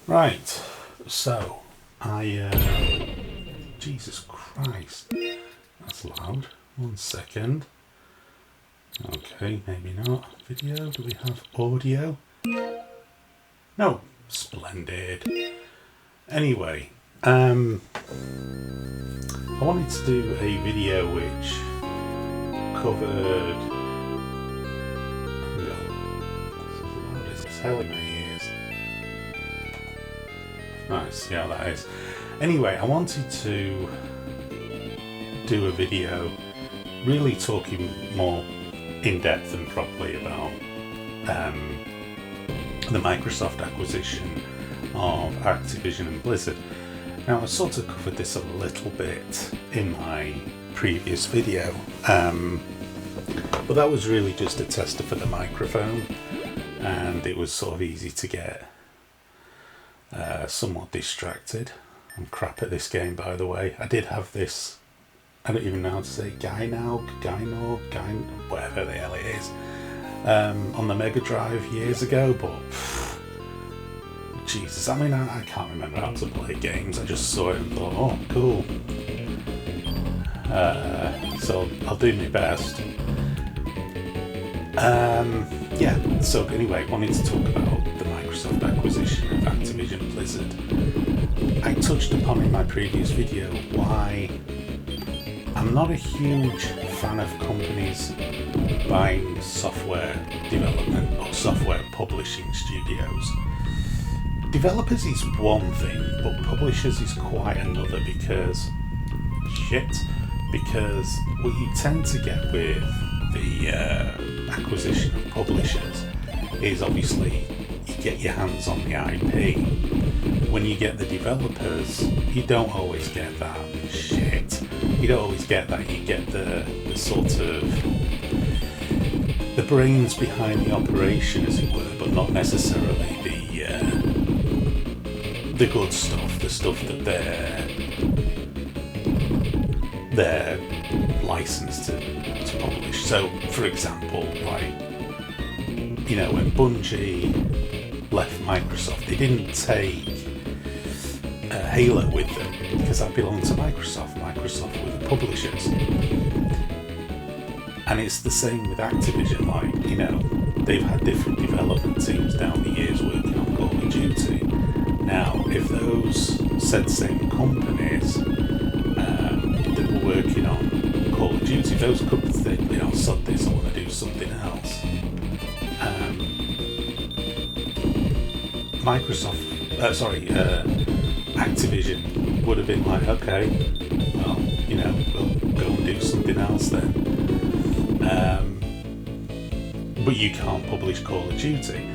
Right, so Jesus Christ, that's loud. 1 second. Okay, maybe not. Video, do we have audio? No, splendid. Anyway, I wanted to do a video which covered... Hang on, this is loud as hell in my ears. Nice, yeah, that is. Anyway, I wanted to do a video really talking more in depth and properly about the Microsoft acquisition of Activision and Blizzard. Now, I sort of covered this a little bit in my previous video, but that was really just a tester for the microphone, and it was sort of easy to get somewhat distracted. I'm crap at this game, by the way. I did have this, I don't even know how to say, Gynoug, whatever the hell it is, on the Mega Drive years ago, but Jesus, I mean, I can't remember how to play games. I just saw it and thought, oh, cool. So I'll do my best. Yeah, so anyway, wanted to talk about the Microsoft acquisition of Activision Blizzard. I touched upon in my previous video why I'm not a huge fan of companies buying software development or software publishing studios. Developers is one thing, but publishers is quite another because what you tend to get with the acquisition of publishers is obviously you get your hands on the IP. When you get the developers, you don't always get that shit. You don't always get that. You get the sort of the brains behind the operation, as it were, but not necessarily the good stuff, the stuff that they're licensed to publish. So, for example, like, you know, when Bungie left Microsoft, they didn't take Halo with them because that belonged to Microsoft. Microsoft were the publishers. And it's the same with Activision, like, you know, they've had different development teams down the years working on Call of Duty. Now, if those said same companies that were working on Call of Duty, those companies think, you know, sod this, I want to do something else. Activision would have been like, okay, well, you know, we'll go and do something else then. But you can't publish Call of Duty.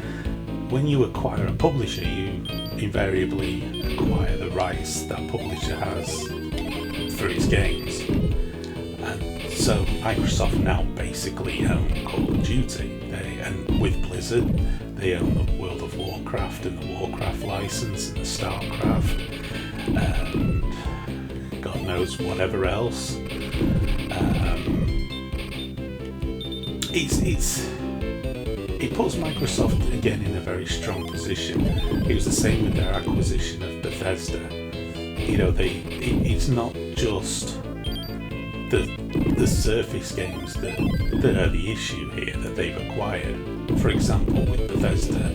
When you acquire a publisher, you invariably acquire the rights that publisher has for its games. And so Microsoft now basically own Call of Duty. And with Blizzard, they own the World of Warcraft and the Warcraft license and the StarCraft and God knows whatever else. It puts Microsoft again in a very strong position. It was the same with their acquisition of Bethesda. You know, it's not just the Surface games that are the issue here that they've acquired. For example, with Bethesda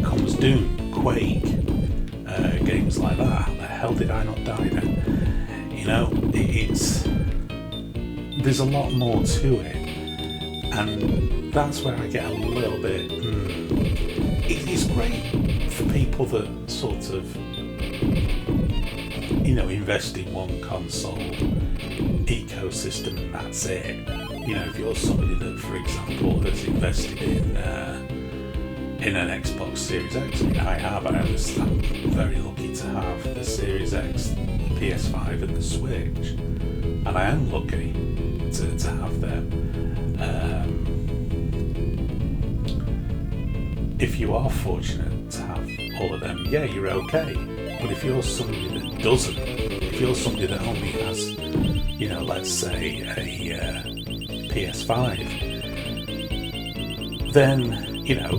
comes Doom, Quake, games like that. How the hell did I not die then? You know, there's a lot more to it, and that's where I get a little bit. It's great for people that sort of, you know, invest in one console ecosystem and that's it. You know, if you're somebody that, for example, has invested in an Xbox Series X, I mean, I'm very lucky to have the Series X, PS5 and the Switch, and I am lucky to have them. If you are fortunate to have all of them, yeah, you're okay. But if you're somebody that doesn't, if you're somebody that only has, you know, let's say a PS5, then, you know,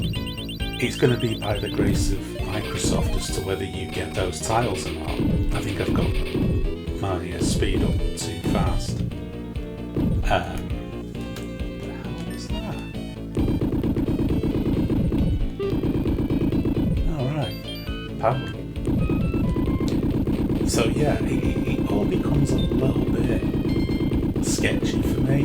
it's going to be by the grace of Microsoft as to whether you get those tiles or not. I think I've got my speed up too fast. What the hell was that? Alright, power. So yeah, it all becomes a little bit sketchy for me.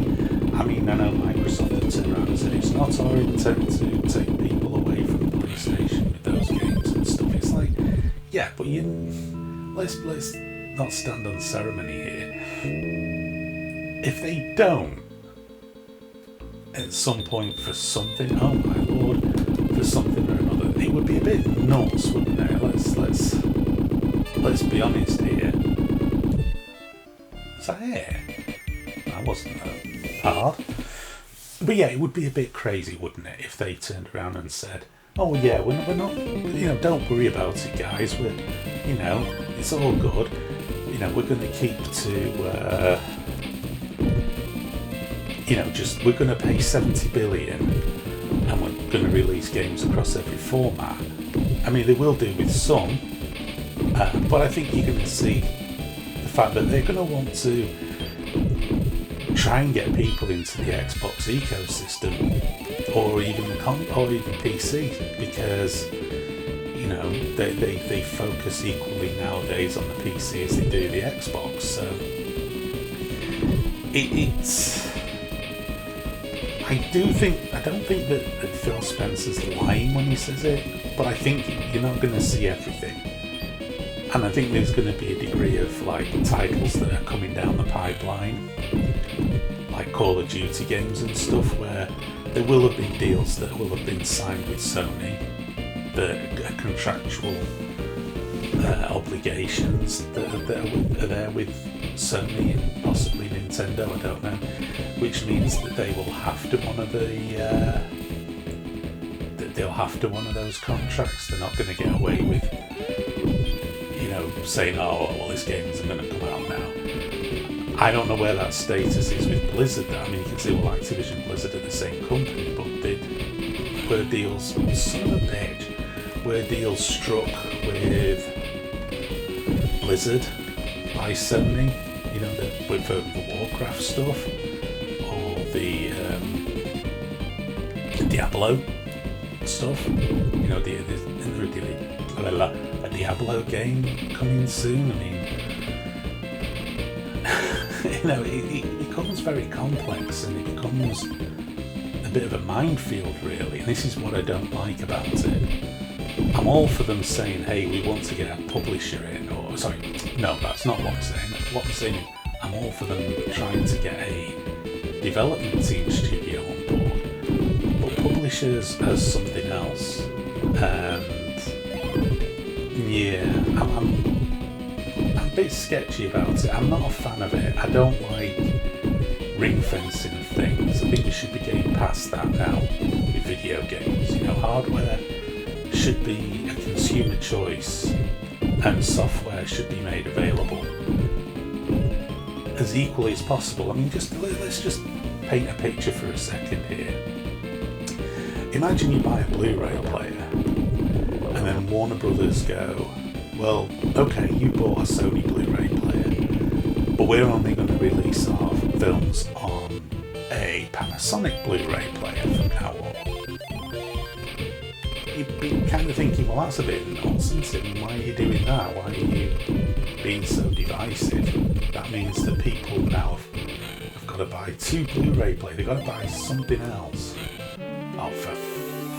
I mean, I know Microsoft have turned around and said it's not our intent to take people away from PlayStation with those games and stuff. It's like, yeah, but let's not stand on ceremony here. If they don't, at some point for something, oh my lord, for something or another, it would be a bit nuts, wouldn't it? Let's be honest here. Is that it? That wasn't hard. But yeah, it would be a bit crazy, wouldn't it, if they turned around and said, oh yeah, we're not, don't worry about it, guys. We're, it's all good. We're going to keep to, we're going to pay 70 billion and we're going to release games across every format. I mean, they will do with some, but I think you're going to see the fact that they're going to want to try and get people into the Xbox ecosystem, or even PC, because they focus equally nowadays on the PC as they do the Xbox. So I don't think that Phil Spencer's lying when he says it, but I think you're not going to see everything. And I think there's going to be a degree of titles that are coming down the pipeline, like Call of Duty games and stuff, where there will have been deals that will have been signed with Sony, that are contractual obligations that are there with Sony and possibly Nintendo, I don't know, which means that they will have to honour those contracts. They're not going to get away with saying, oh well, this game isn't going to come out now. I don't know where that status is with Blizzard. I mean, you can say, well, Activision Blizzard are the same company, but were deals, son of a bitch, were deals struck with Blizzard by Sony, with the Warcraft stuff, or the Diablo stuff, a Diablo game coming soon. I mean, it becomes very complex, and it becomes a bit of a minefield, really. And this is what I don't like about it. I'm all for them saying, hey, we want to get a publisher in, or sorry, no, that's not what I'm saying. What I'm saying is, I'm all for them trying to get a development team studio on board, but publishers as something else. And yeah, I'm a bit sketchy about it. I'm not a fan of it. I don't like ring fencing of things. I think we should be getting past that now with video games. Hardware should be a consumer choice, and software should be made available as equally as possible. I mean, let's just paint a picture for a second here. Imagine you buy a Blu-ray player, and then Warner Brothers go, well, okay, you bought a Sony Blu-ray player, but we're only going to release our films on a Panasonic Blu-ray player from now on. You'd be kind of thinking, well, that's a bit nonsense. I mean, why are you doing that? Why are you being so divisive? That means that people now have got to buy two Blu-ray players. They've got to buy something else. Oh, for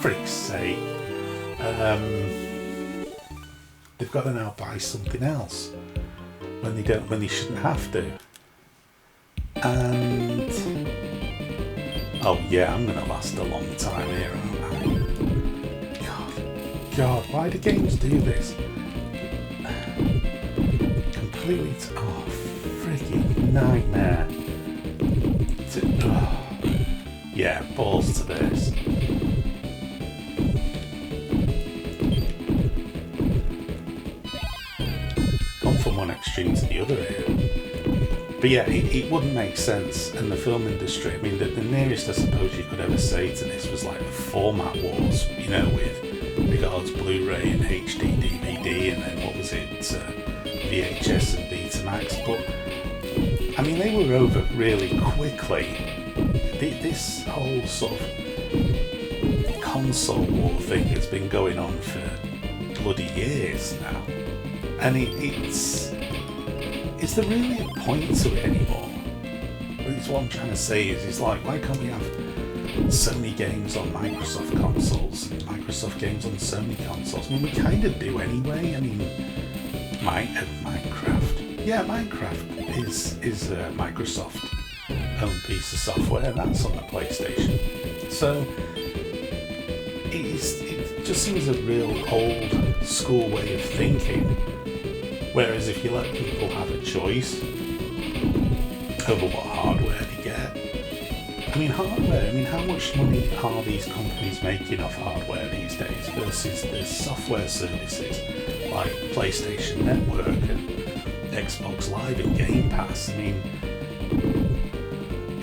frick's sake. They've got to now buy something else when they shouldn't have to. And oh yeah, I'm gonna last a long time here, aren't I? God, why do games do this? Completely freaking nightmare. Yeah, balls to this. From one extreme to the other here. But yeah, it wouldn't make sense. And the film industry, I mean, the nearest I suppose you could ever say to this was like the format wars, with cards, Blu-ray and HD DVD, and then what was it, VHS and Betamax. But I mean, they were over really quickly. This whole sort of console war thing has been going on for bloody years now, and is there really a point to it anymore? That's what I'm trying to say is like, why can't we have Sony games on Microsoft consoles and Microsoft games on Sony consoles? I mean, we kind of do anyway. I mean, Minecraft. Yeah, Minecraft is a Microsoft owned piece of software. That's on the PlayStation. So it just seems a real old school way of thinking. Whereas if you let people have a choice over what hardware they get, I mean, how much money are these companies making off hardware these days versus the software services like PlayStation Network and Xbox Live and Game Pass? I mean,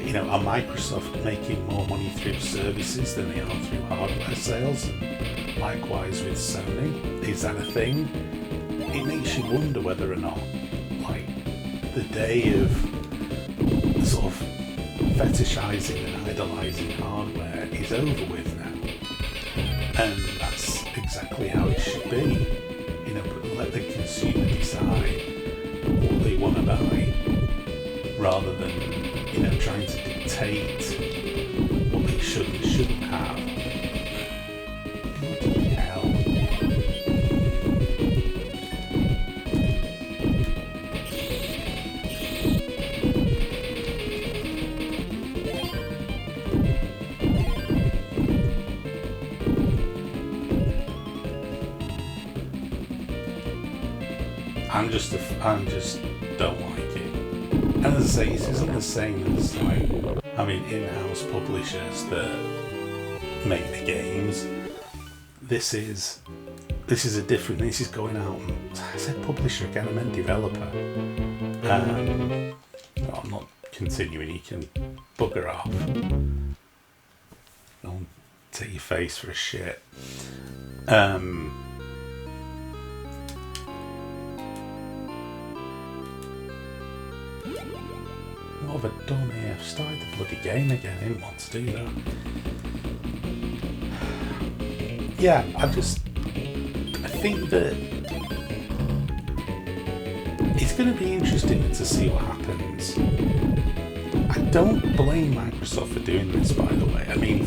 you know, are Microsoft making more money through services than they are through hardware sales? And likewise with Sony, is that a thing? It makes you wonder whether or not, like, the day of sort of fetishizing and idolizing hardware is over with now, and that's exactly how it should be. You know, let the consumer decide what they want to buy, rather than, you know, trying to dictate what they should and shouldn't have. Bloody hell. I just don't like it. And as I say, this isn't the same as, like, I mean, in-house publishers that make the games. This is a different. This is going out. I said publisher again. I meant developer. No, I'm not continuing. You can bugger off. Don't take your face for a shit. What have I done here? I've started the bloody game again. I didn't want to do that. Yeah, I think that it's going to be interesting to see what happens. I don't blame Microsoft for doing this, by the way. I mean,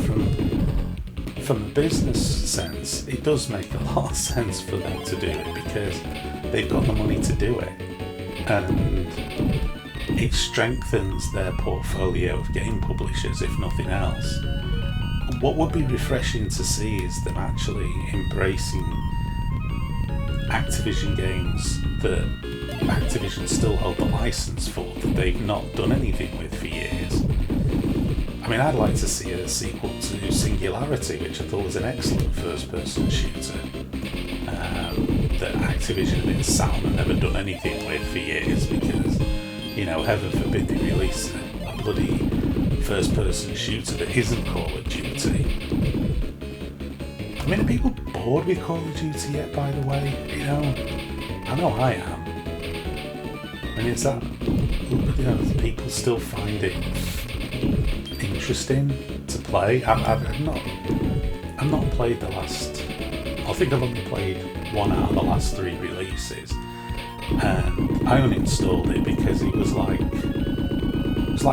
from a business sense, it does make a lot of sense for them to do it because they've got the money to do it. And it strengthens their portfolio of game publishers, if nothing else. What would be refreshing to see is them actually embracing Activision games that Activision still hold the license for, that they've not done anything with for years. I mean, I'd like to see a sequel to Singularity, which I thought was an excellent first-person shooter that Activision have been sat on and never done anything with for years because, you know, heaven forbid they release a bloody first-person shooter that isn't Call of Duty. I mean, are people bored with Call of Duty yet, by the way? You know I am. I mean, is that, you know, do people still find it interesting to play? I've not played the last, I think I've only played one out of the last 3 releases. And I uninstalled it because it was like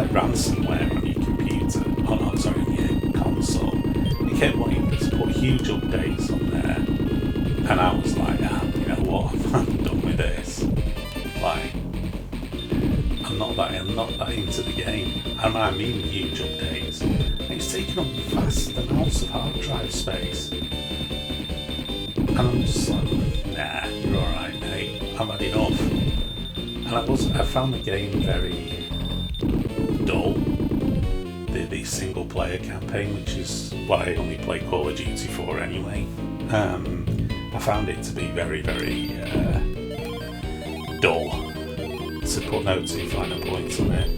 ransomware on your computer. Oh no, sorry, on your console. It kept wanting to put huge updates on there, and I was like, you know what, I'm done with this. Like, I'm not that into the game. And I mean huge updates. And it's taking up vast amounts of hard drive space. And I'm just like, nah, you're alright, mate. I've had enough. And I found the game very dull. The single player campaign, which is what I only play Call of Duty for anyway. I found it to be very, very dull, to put no 2 finer points on it.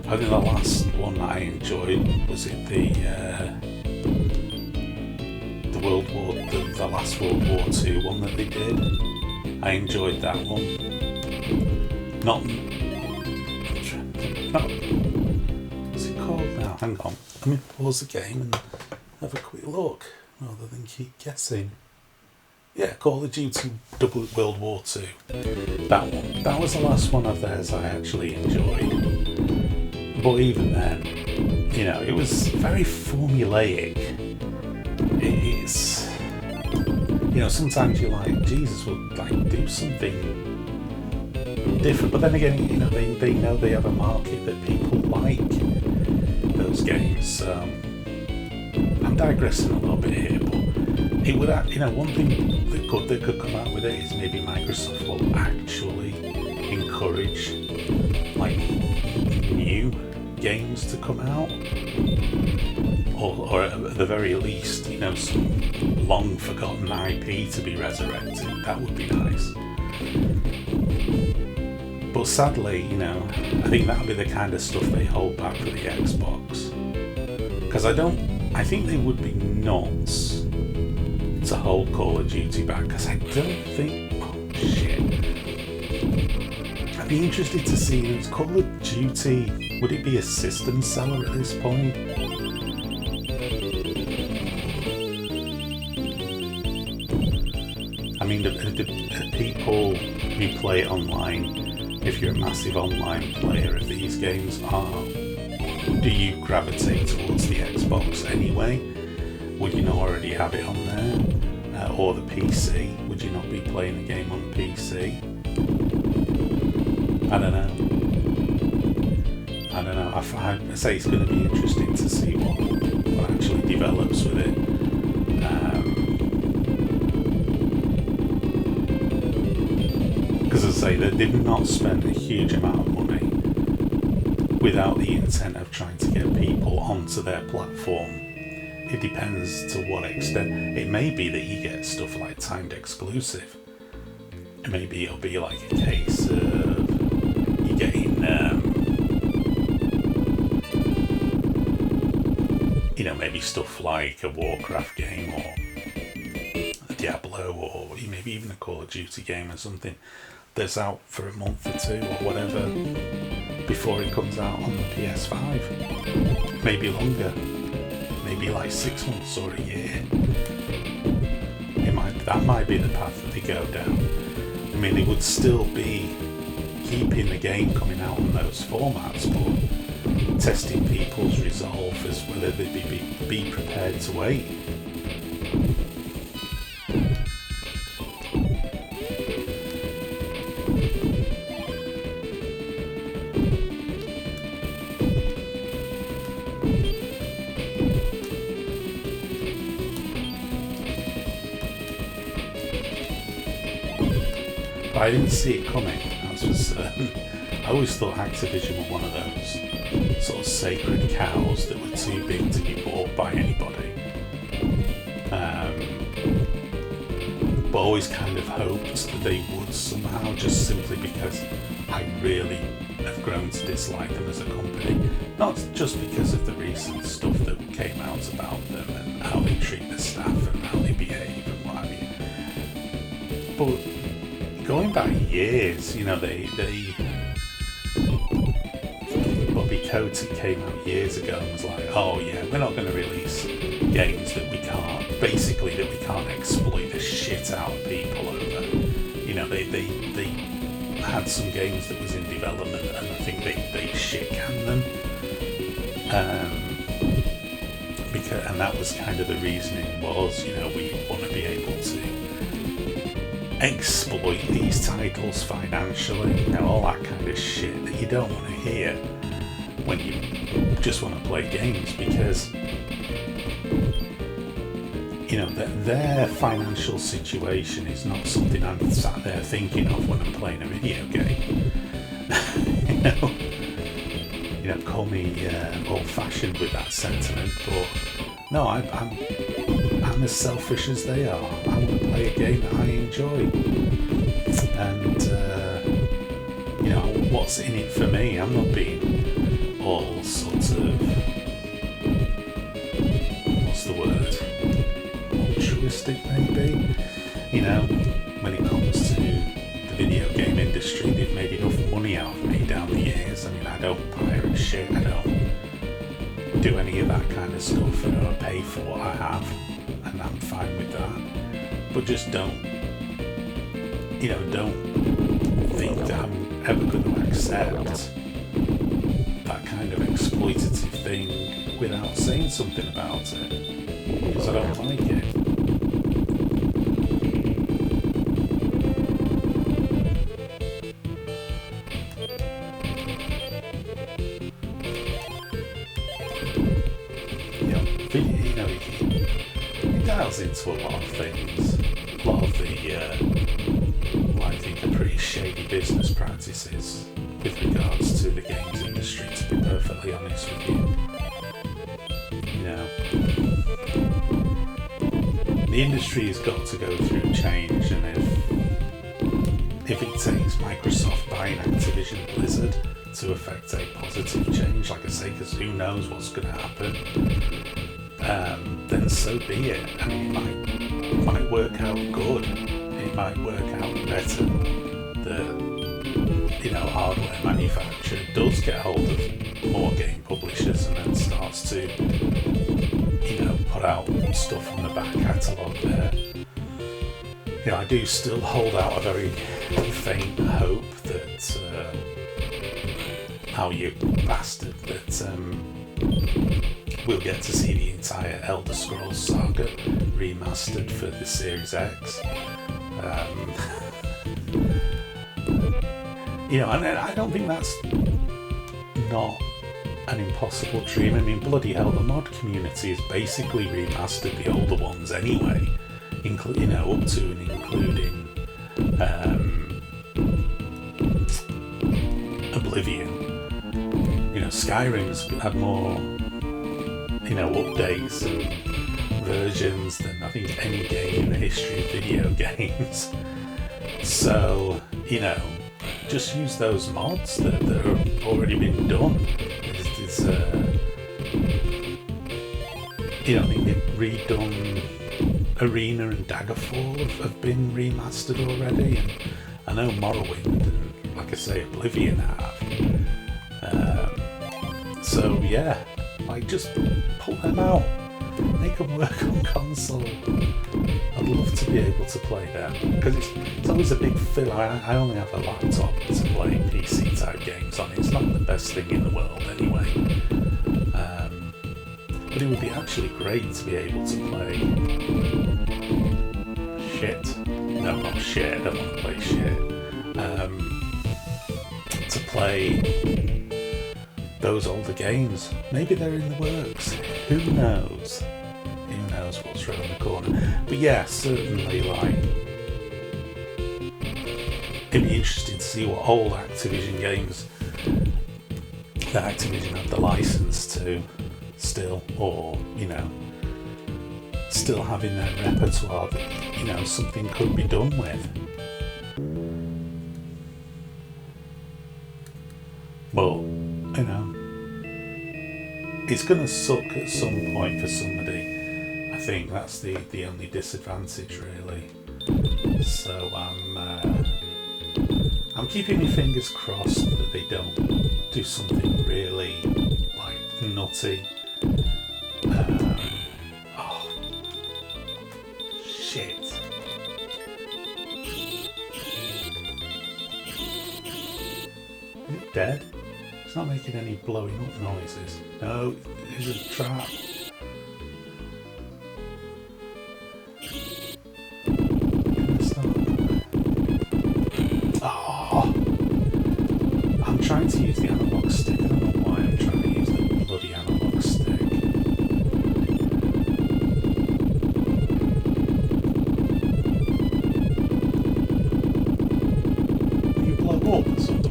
I think the last one that I enjoyed was the the last World War II one that they did. I enjoyed that one. Not what's it called now? Hang on. Let me pause the game and have a quick look rather than keep guessing. Yeah, Call of Duty World War II. That one. That was the last one of theirs I actually enjoyed. But even then, it was very formulaic. It's, sometimes you're like, Jesus, will like do something different. But then again, they know they have a market that people like those games. I'm digressing a little bit here, but it would, one thing that could come out with it is maybe Microsoft will actually encourage like new games to come out, or at the very least, some long forgotten IP to be resurrected. That would be nice. But sadly, I think that'll be the kind of stuff they hold back for the Xbox, because I think they would be nuts to hold Call of Duty back, because I don't think. Oh shit! I'd be interested to see if Call of Duty, would it be a system seller at this point? I mean, the people who play it online, if you're a massive online player of these games, do you gravitate towards the Xbox anyway? Would you not already have it on there? Or the PC? Would you not be playing the game on the PC? I don't know. I say it's going to be interesting to see what actually develops with it. Because as I say, they've not spent a huge amount of money without the intent of trying to get people onto their platform. It depends to what extent. It may be that you get stuff like timed exclusive. Maybe it'll be like a case of you getting, maybe stuff like a Warcraft game or a Diablo or maybe even a Call of Duty game or something that's out for a month or two or whatever before it comes out on the PS5. Maybe longer. Maybe like 6 months or a year. That might be the path that they go down. I mean, they would still be keeping the game coming out on those formats, but testing people's resolve as whether they'd be prepared to wait. I didn't see it coming, that's for certain. I always thought Activision were one of those sort of sacred cows that were too big to be bought by anybody. But always kind of hoped that they would somehow, just simply because I really have grown to dislike them as a company. Not just because of the recent stuff that came out about them and how they treat the staff and how they behave and what have you. But going back years, Bobby Kotick came out years ago and was like, oh yeah, we're not going to release games that we can't exploit the shit out of people over. They had some games that was in development and I think they shit canned them. And that was kind of the reasoning was, we want to be able to exploit these titles financially, all that kind of shit that you don't want to hear when you just want to play games, because their financial situation is not something I'm sat there thinking of when I'm playing a video game. Call me old-fashioned with that sentiment, but no, I'm as selfish as they are. I want to play a game that I enjoy, and what's in it for me? I'm not being all sorts of, what's the word, realistic, maybe. You know, when it comes to the video game industry, they've made enough money out of me down the years. I mean, I don't pirate shit, I don't do any of that kind of stuff, you know, I pay for what I have, and I'm fine with that. But just don't think that I'm ever going to accept that kind of exploitative thing without saying something about it, because I don't like it. It dials into a lot of things, a lot of the what I think are pretty shady business practices with regards to the games industry, to be perfectly honest with you. You know, the industry has got to go through change, and if it takes Microsoft buying Activision Blizzard to affect a positive change, like I say, because who knows what's going to happen, then so be it. I mean, it might work out good. It might work out better that, you know, hardware manufacturer does get hold of more game publishers and then starts to, you know, put out stuff from the back catalogue there. You know, I do still hold out a very faint hope that, you bastard, that we'll get to see the entire Elder Scrolls saga remastered for the Series X. You know, and I don't think that's not an impossible dream. I mean, bloody hell, the mod community has basically remastered the older ones anyway, you know, up to and including Oblivion. You know, Skyrim's had more, you know, updates and versions than I think any game in the history of video games. So, you know, just use those mods that have already been done. You know, I think they've redone Arena and Daggerfall have been remastered already, and I know Morrowind and, like I say, Oblivion have. So yeah, like, just pull them out, make them work on console. I'd love to be able to play them, because it's always a big fill. I only have a laptop to play PC type games on. It's not the best thing in the world anyway, but it would be actually great to be able to play shit. No, not shit, I don't want to play shit. To play those older games. Maybe they're in the works. Who knows? Who knows what's around the corner? But yeah, certainly, like, it'd be interesting to see what old Activision games that Activision have the license to still, or, you know, still have in their repertoire that, you know, something could be done with. But, you know, it's going to suck at some point for somebody. I think that's the only disadvantage, really. So I'm keeping my fingers crossed that they don't do something really, like, nutty. Oh, shit. Is it dead? It's not making any blowing up noises. No, it's a trap. Can I start? Oh, I'm trying to use the analog stick. I don't know why I'm trying to use the bloody analog stick. Will you blow up or something?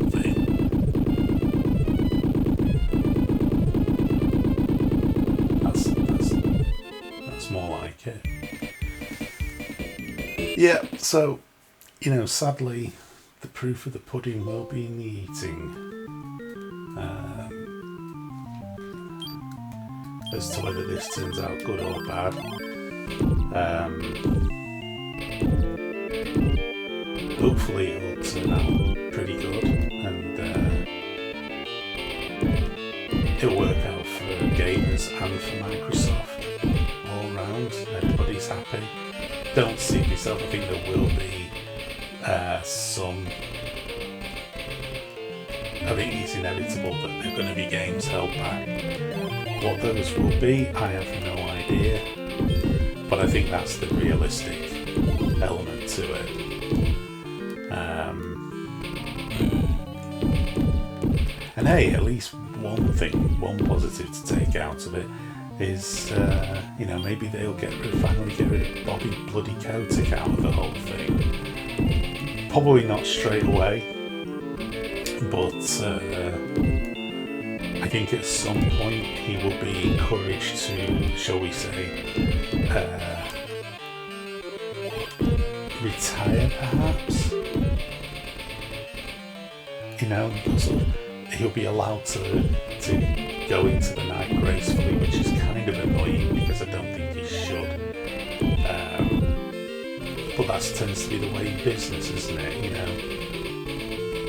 More like it. Yeah, so, you know, sadly, the proof of the pudding will be in the eating. As to whether this turns out good or bad. Hopefully it'll turn out pretty good, and it'll work out for gamers and for Microsoft all round. Everybody's happy. Don't see myself. I think there will be some. I think it's inevitable that there are going to be games held back. What those will be, I have no idea. But I think that's the realistic element to it. And hey, at least one thing, one positive to take out of it is, maybe they'll finally get rid of Bobby Bloody Kotick out of the whole thing. Probably not straight away, but I think at some point he will be encouraged to, shall we say, retire perhaps. Sort of, he'll be allowed to go into the night gracefully, which is kind of annoying because I don't think he should. But that tends to be the way in business, isn't it?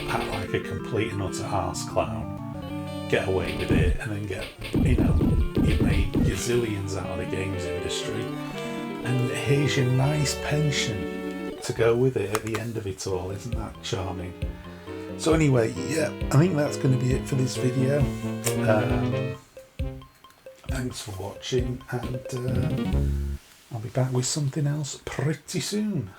Act like a complete and utter arse clown, get away with it, and then get, you've made gazillions out of the games industry, and here's your nice pension to go with it at the end of it all. Isn't that charming? So anyway, yeah, I think that's going to be it for this video. Thanks for watching, and I'll be back with something else pretty soon.